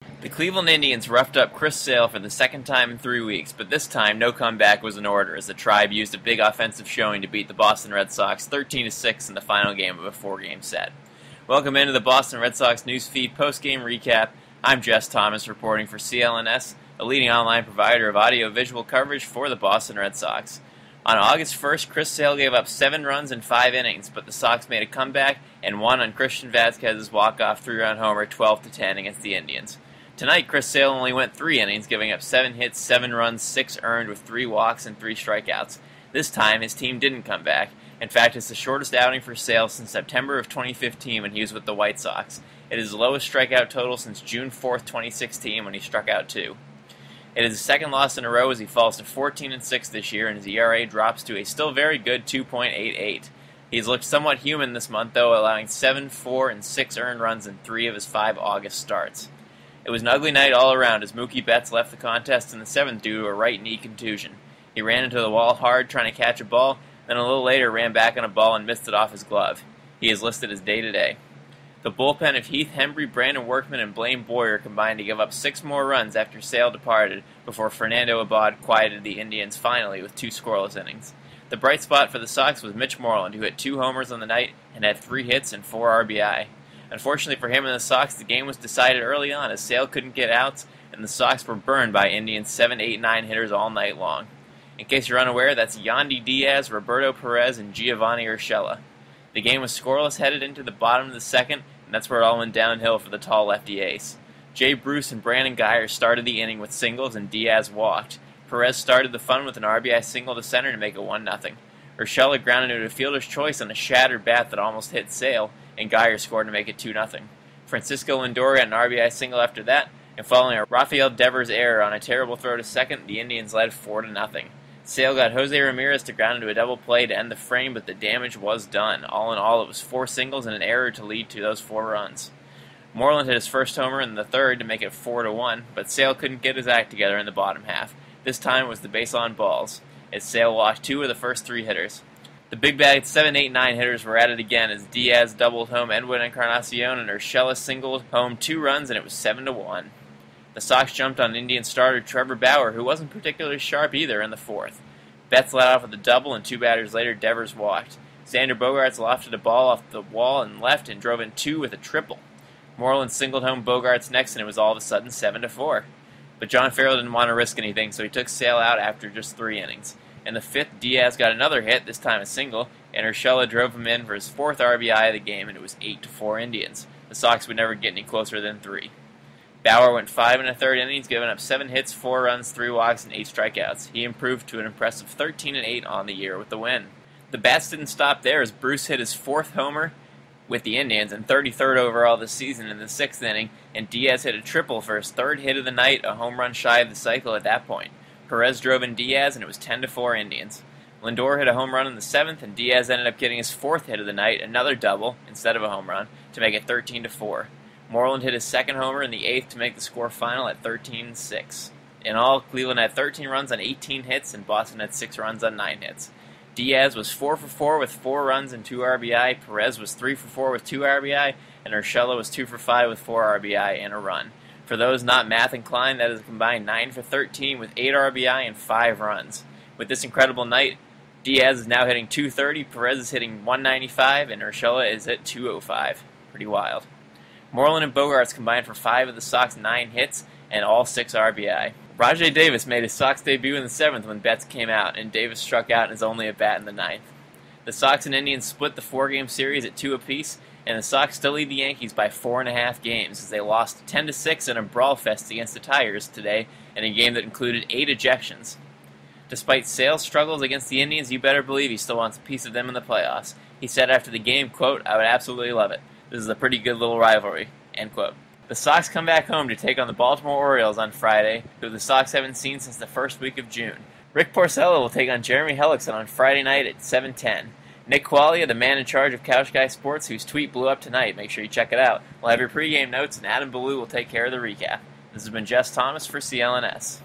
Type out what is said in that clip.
The Cleveland Indians roughed up Chris Sale for the second time in 3 weeks, but this time no comeback was in order as the Tribe used a big offensive showing to beat the Boston Red Sox 13-6 in the final game of a 4-game set. Welcome into the Boston Red Sox newsfeed post-game recap. I'm Jess Thomas reporting for CLNS, a leading online provider of audio-visual coverage for the Boston Red Sox. On August 1st, Chris Sale gave up 7 runs in 5 innings, but the Sox made a comeback and won on Christian Vazquez's walk-off 3-run homer 12-10 against the Indians. Tonight, Chris Sale only went 3 innings, giving up 7 hits, 7 runs, 6 earned with 3 walks and 3 strikeouts. This time, his team didn't come back. In fact, it's the shortest outing for Sale since September of 2015 when he was with the White Sox. It is the lowest strikeout total since June 4th, 2016 when he struck out 2. It is his second loss in a row as he falls to 14-6 this year and his ERA drops to a still very good 2.88. He's looked somewhat human this month, though, allowing 7, 4, and 6 earned runs in 3 of his 5 August starts. It was an ugly night all around as Mookie Betts left the contest in the 7th due to a right knee contusion. He ran into the wall hard trying to catch a ball, then a little later ran back on a ball and missed it off his glove. He is listed as day-to-day. The bullpen of Heath Hembree, Brandon Workman, and Blaine Boyer combined to give up 6 more runs after Sale departed before Fernando Abad quieted the Indians finally with 2 scoreless innings. The bright spot for the Sox was Mitch Moreland, who hit 2 homers on the night and had 3 hits and 4 RBI. Unfortunately for him and the Sox, the game was decided early on as Sale couldn't get outs, and the Sox were burned by Indians 7, 8, 9 hitters all night long. In case you're unaware, that's Yandy Diaz, Roberto Perez, and Giovanni Urshela. The game was scoreless headed into the bottom of the 2nd, and that's where it all went downhill for the tall lefty ace. Jay Bruce and Brandon Guyer started the inning with singles, and Diaz walked. Perez started the fun with an RBI single to center to make it 1-0. Urshela grounded into a fielder's choice on a shattered bat that almost hit Sale, and Guyer scored to make it 2-0. Francisco Lindor got an RBI single after that, and following a Rafael Devers error on a terrible throw to second, the Indians led 4-0. Sale got Jose Ramirez to ground into a double play to end the frame, but the damage was done. All in all, it was 4 singles and an error to lead to those 4 runs. Moreland hit his first homer in the 3rd to make it 4-1, but Sale couldn't get his act together in the bottom half. This time it was the base on balls, as Sale walked 2 of the first 3 hitters. The big bag 7, 8, 9 hitters were at it again as Diaz doubled home Edwin Encarnacion and Urshela singled home 2 runs, and it was 7-1. The Sox jumped on Indian starter Trevor Bauer, who wasn't particularly sharp either in the 4th. Betts led off with a double, and 2 batters later Devers walked. Xander Bogaerts lofted a ball off the wall and left and drove in 2 with a triple. Moreland singled home Bogaerts next, and it was all of a sudden 7-4. But John Farrell didn't want to risk anything, so he took Sale out after just 3 innings. In the 5th, Diaz got another hit, this time a single, and Urshela drove him in for his 4th RBI of the game, and it was 8-4 Indians. The Sox would never get any closer than 3. Bauer went 5 1/3 innings, giving up 7 hits, 4 runs, 3 walks, and 8 strikeouts. He improved to an impressive 13-8 on the year with the win. The bats didn't stop there as Bruce hit his 4th homer with the Indians and 33rd overall this season in the 6th inning, and Diaz hit a triple for his 3rd hit of the night, a home run shy of the cycle at that point. Perez drove in Diaz, and it was 10-4 Indians. Lindor hit a home run in the 7th, and Diaz ended up getting his 4th hit of the night, another double, instead of a home run, to make it 13-4. Moreland hit his 2nd homer in the 8th to make the score final at 13-6. In all, Cleveland had 13 runs on 18 hits, and Boston had 6 runs on 9 hits. Diaz was 4 for 4 with 4 runs and 2 RBI, Perez was 3 for 4 with 2 RBI, and Urshela was 2 for 5 with 4 RBI and a run. For those not math inclined, that is a combined 9 for 13 with 8 RBI and 5 runs. With this incredible night, Diaz is now hitting .230, Perez is hitting .195, and Urshela is at .205. Pretty wild. Moreland and Bogaerts combined for 5 of the Sox' 9 hits and all 6 RBI. Rajai Davis made his Sox debut in the 7th when Betts came out, and Davis struck out in his only at-bat in the 9th. The Sox and Indians split the 4-game series at 2 apiece, and the Sox still lead the Yankees by 4.5 games as they lost 10-6 in a brawl fest against the Tigers today in a game that included 8 ejections. Despite Sale's struggles against the Indians, you better believe he still wants a piece of them in the playoffs. He said after the game, quote, "I would absolutely love it. This is a pretty good little rivalry," end quote. The Sox come back home to take on the Baltimore Orioles on Friday, who the Sox haven't seen since the 1st week of June. Rick Porcello will take on Jeremy Hellickson on Friday night at 7:10. Nick Quaglia, the man in charge of Couch Guy Sports, whose tweet blew up tonight, make sure you check it out, will have your pregame notes, and Adam Ballou will take care of the recap. This has been Jess Thomas for CLNS.